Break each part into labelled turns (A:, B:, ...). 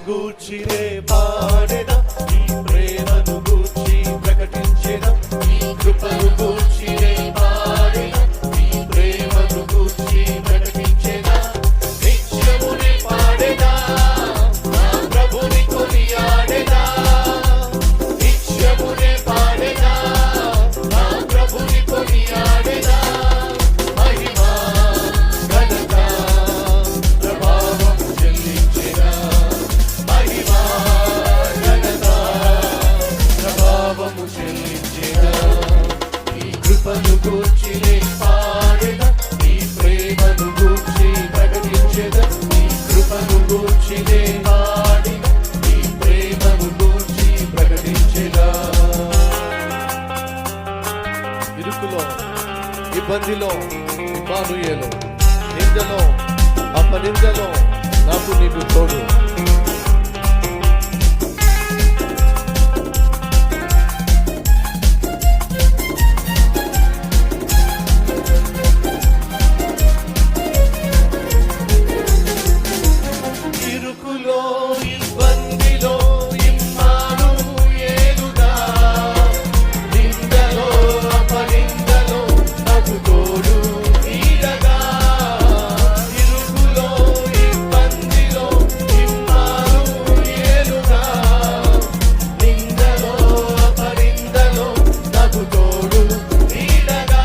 A: గూర్చినే పాడెదా, నీ ప్రేమను గూర్చి ప్రకటించెదా, నీ కృపను గూర్చినే పాడెదా, నీ ప్రేమను గూర్చి ప్రకటించెదా, నిత్యమునే పాడెదా, నా ప్రభుని కొనియాడెదా, నిత్యమునే పాడెదా, నా ప్రభుని కొనియాడెదా. మహిమా ఘనత ప్రభావం చెల్లించెదా, మహిమా ఘనత ప్రభావము చెల్లించెదా. నీ కృపను గూర్చినే పాడెదా, నీ ప్రేమను గూర్చి ప్రకటించెదా, నీ కృపను గూర్చినే పాడెదా, నీ ప్రేమను గూర్చి ప్రకటించెదా. ఇరుకులో, ఇబ్బందిలో ఇమ్మానుయేలు, నిందలో అపనిందలో నాకు నీకు తోడు. ఇరుకులో ఇబ్బందిలో ఇమ్మానుయేలుగా, నిందలో అపనిందలో నాకు తోడు నీడగా. ఇరుకులో ఇబ్బందిలో ఇమ్మానుయేలుగా, నిందలో అపనిందలో నాకు తోడు నీడగా.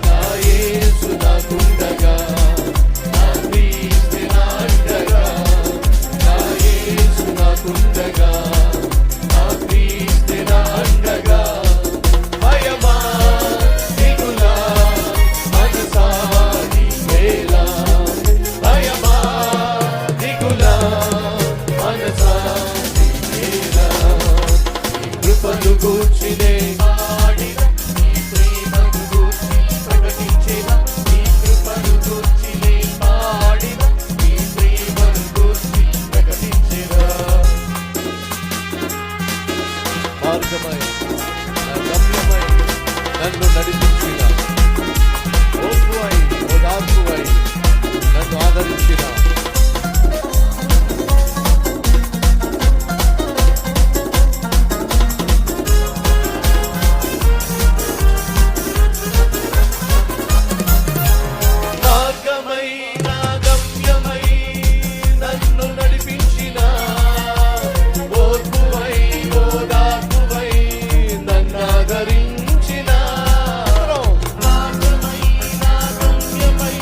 A: నా యేసు నాకుండగా, నా క్రీస్తు నా అండగా, నా యేసు నాకుండగా, నా క్రీస్తు నా అండగా. భయమా దిగులా మనసా నీవేలా, భయమా దిగులా మనసా నీవేలా. నీ కృపను గూర్చినే పాడిన, నీ ప్రేమను గూర్చి ప్రకటించిన, నీ కృపను గూర్చినే పాడిన, నీ ప్రేమను గూర్చి ప్రకటించిన. మార్గమై నా గమ్యమై నన్ను నడిపించిన, ఓపువై ఓదార్పువై నన్ను ఆదరించిన. మార్గమై నా గమ్యమై నన్ను నడిపించిన, ఓర్పువై ఓదార్పువై నన్ను ఆదరించిన. మార్గమై నా గమ్యమై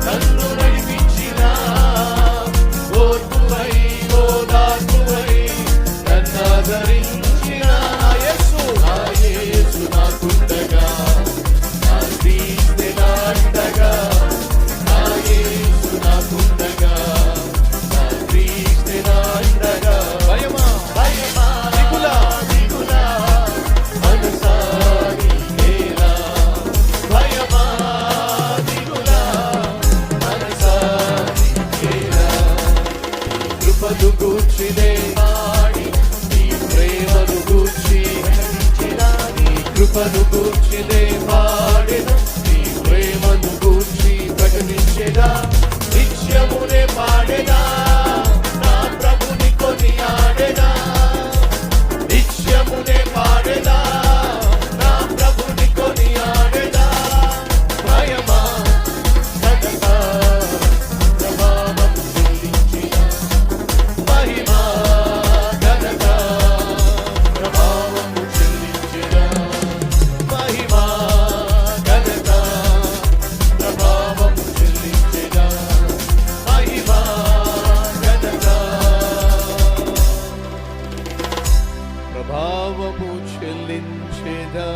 A: నన్ను నడిపించిన, ఓర్పువై ఓదార్పువై నన్ను ఆదరించిన. నా యేసు నాకుండగా, నా క్రీస్తు నా అండగా, నా యేసు నాకుండగా, నా క్రీస్తు నా అండగా. భయమా దిగులా మనసా నీవేలా, భయమా దిగులా మనసా నీవేలా. నీ కృపను గూర్చినే పాడి, నీ ప్రేమను గూర్చి ప్రకటించెదా, నీ కృపను గూర్చినే పాడిన, నీ ప్రేమను గూర్చి ప్రకటించెదా. నిత్యమునే పాడెదా, నా ప్రభుని కొనియాడెదా, నిత్యమునే పాడెదా, నా ప్రభుని కొనియాడెదా. భయమా ఘనత ప్రభావం చెల్లించిన, మహిమా ఘనత ప్రభావము చెల్లించిన, మహిమా ఘనత ప్రభావము చెల్లించిన, మహిమా ఘనత ప్రభావము చెల్లించెదా.